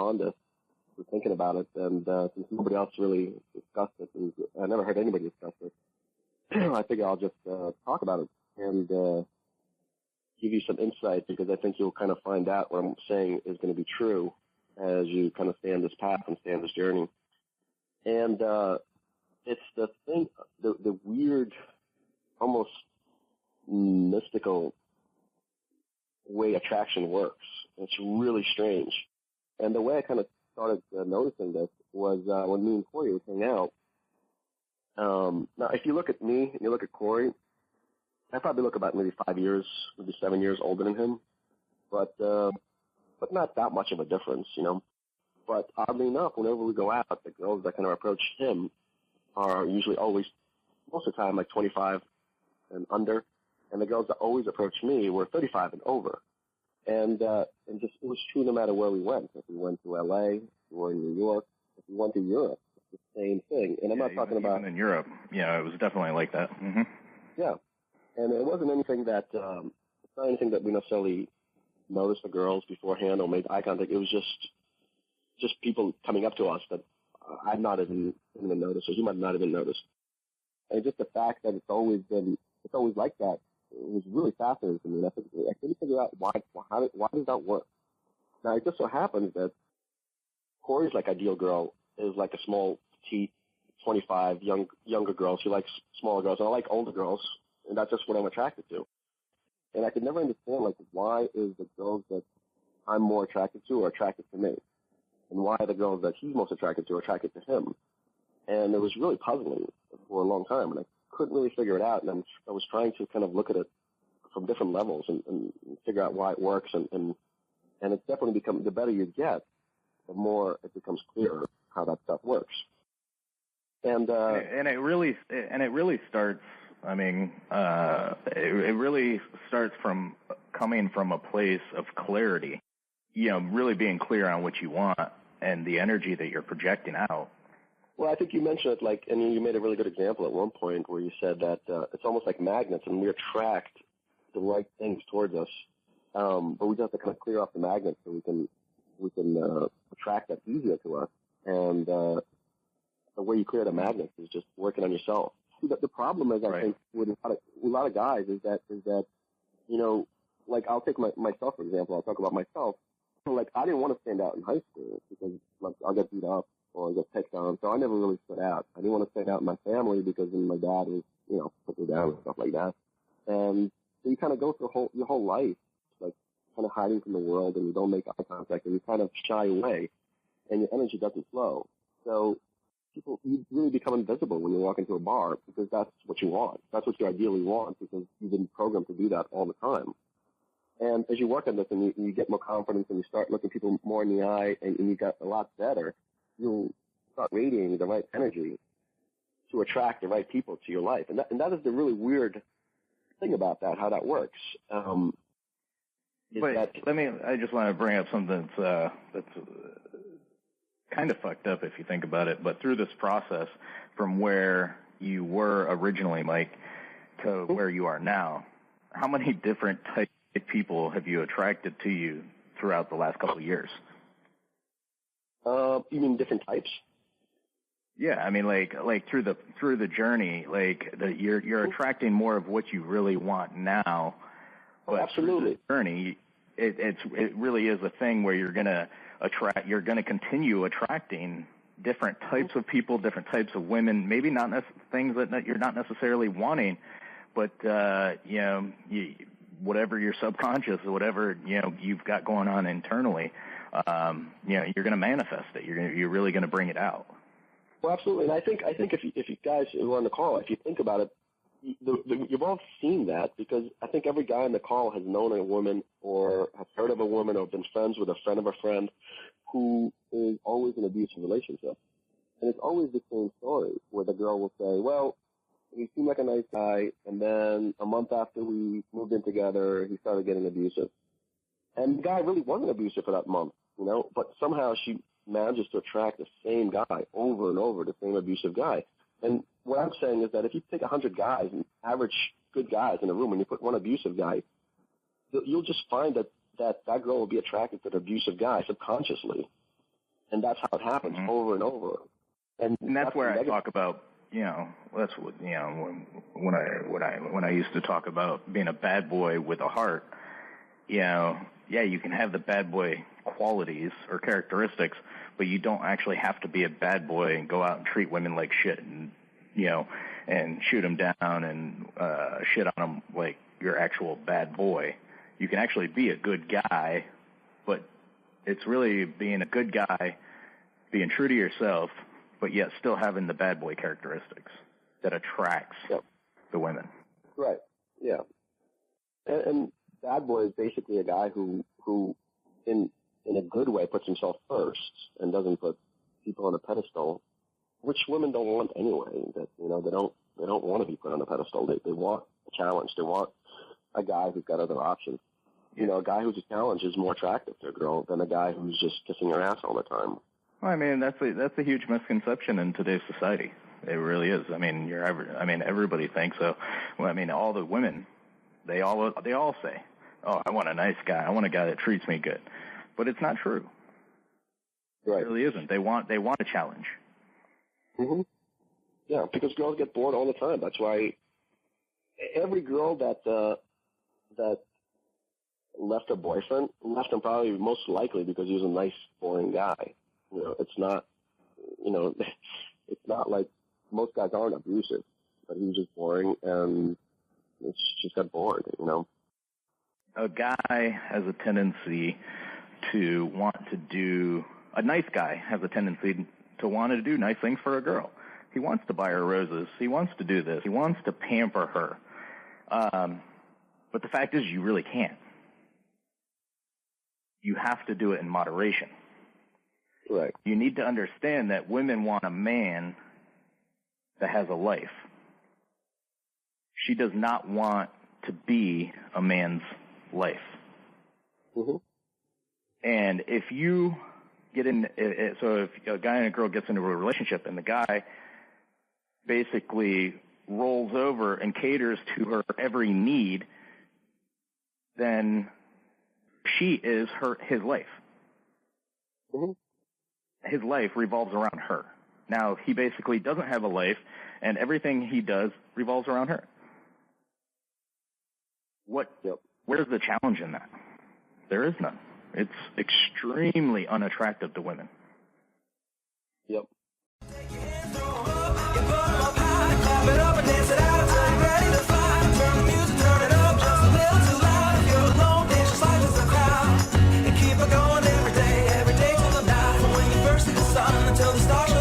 upon this, was thinking about it, and since nobody else really discussed it, and I never heard anybody discuss it, I figure I'll just talk about it and give you some insight, because I think you'll kind of find out what I'm saying is going to be true as you kind of stay on this path and stay on this journey. And it's the thing, the weird, almost mystical way attraction works. It's really strange. And the way I kind of started noticing this was when me and Cory would hang out. Now, if you look at me and you look at Cory, I probably look about maybe 5 years, maybe 7 years older than him, but not that much of a difference, you know. But oddly enough, whenever we go out, the girls that kind of approach him are usually always, most of the time, like 25 and under, and the girls that always approach me were 35 and over. And just, it was true no matter where we went. If we went to LA, if we were in New York, if we went to Europe, it's the same thing. And I'm not talking about... Even in Europe, yeah, it was definitely like that. Mm-hmm. Yeah. And it wasn't anything that, it's not anything that we necessarily noticed the girls beforehand or made eye contact. It was just people coming up to us that I'd not even noticed, or he might not even noticed. And just the fact that it's always like that, it was really fascinating to me. And I couldn't figure out why does that work? Now, it just so happens that Cory's like ideal girl is like a small, petite, 25, younger girl. She likes smaller girls. And I like older girls, and that's just what I'm attracted to. And I could never understand, like, why is the girls that I'm more attracted to are attracted to me? And why are the girls that he's most attracted to are attracted to him? And it was really puzzling for a long time, and I couldn't really figure it out. And I was trying to kind of look at it from different levels and figure out why it works. And it's definitely become, the better you get, the more it becomes clearer how that stuff works. And it really starts. I mean, it really starts from coming from a place of clarity. You know, really being clear on what you want and the energy that you're projecting out. Well, I think you mentioned it, like, and you made a really good example at one point where you said that it's almost like magnets, and we attract the right things towards us, but we just have to kind of clear off the magnets so we can attract that easier to us. And the way you clear the magnets is just working on yourself. The problem is, I think, with a lot of guys is that you know, like, I'll take myself for example. I'll talk about myself. Like, I didn't want to stand out in high school because, like, I'll get beat up or I'll get picked on, so I never really stood out. I didn't want to stand out in my family because then my dad was, you know, put me down and stuff like that. And so you kind of go through your whole life, like, kind of hiding from the world, and you don't make eye contact, and you kind of shy away, and your energy doesn't flow. So you really become invisible when you walk into a bar because that's what you want. That's what you ideally want because you've been programmed to do that all the time. And as you work on this and you get more confidence and you start looking people more in the eye and you get a lot better, you'll start radiating the right energy to attract the right people to your life. And that is the really weird thing about that, how that works. I just want to bring up something that's kind of fucked up if you think about it, but through this process from where you were originally, Mike, to where you are now, how many different types of people have you attracted to you throughout the last couple of years? You mean different types? Yeah, I mean, like through the journey, like you're attracting more of what you really want now. Oh, absolutely. The journey, it really is a thing where you're gonna continue attracting different types of people, different types of women. Maybe not things that you're not necessarily wanting, but you know, whatever your subconscious or whatever you've got going on internally, you're gonna manifest it. You're really gonna bring it out. Well, absolutely. And I think if you guys who are on the call, if you think about it, you've all seen that because I think every guy on the call has known a woman or has heard of a woman or been friends with a friend of a friend who is always in an abusive relationship. And it's always the same story where the girl will say, well, he seemed like a nice guy, and then a month after we moved in together, he started getting abusive. And the guy really wasn't abusive for that month, but somehow she manages to attract the same guy over and over, the same abusive guy. And what I'm saying is that if you take 100 guys and average good guys in a room and you put one abusive guy, you'll just find that girl will be attracted to the abusive guy subconsciously. And that's how it happens over and over. And that's where I talk about, that's what, when I used to talk about being a bad boy with a heart, yeah, you can have the bad boy qualities or characteristics, but you don't actually have to be a bad boy and go out and treat women like shit and, and shoot them down and shit on them like your actual bad boy. You can actually be a good guy, but it's really being a good guy, being true to yourself, but yet still having the bad boy characteristics that attracts the women. Right. Yeah. And bad boy is basically a guy who in a good way puts himself first and doesn't put people on a pedestal, which women don't want anyway. That they don't want to be put on a pedestal. They want a challenge. They want a guy who's got other options. A guy who's a challenge is more attractive to a girl than a guy who's just kissing her ass all the time. Well, I mean, that's a huge misconception in today's society. It really is. I mean, everybody thinks so. Well, I mean, all the women, they all say, "Oh, I want a nice guy. I want a guy that treats me good." But it's not true. Right. It really isn't. They want a challenge. Mm-hmm. Yeah, because girls get bored all the time. That's why every girl that left her boyfriend left him probably most likely because he was a nice, boring guy. It's not like most guys aren't abusive, but he was just boring and she just got bored. A guy has a tendency to want to do. A nice guy has a tendency to want to do nice things for a girl. He wants to buy her roses. He wants to do this. He wants to pamper her. But the fact is, you really can't. You have to do it in moderation. Right. You need to understand that women want a man that has a life. She does not want to be a man's life. Mm-hmm. And if you get in, so if a guy and a girl gets into a relationship and the guy basically rolls over and caters to her every need, then she is his life. Mm-hmm. His life revolves around her. Now, he basically doesn't have a life, and everything he does revolves around her. Where's the challenge in that? There is none. It's extremely unattractive to women. Yep. Until the stars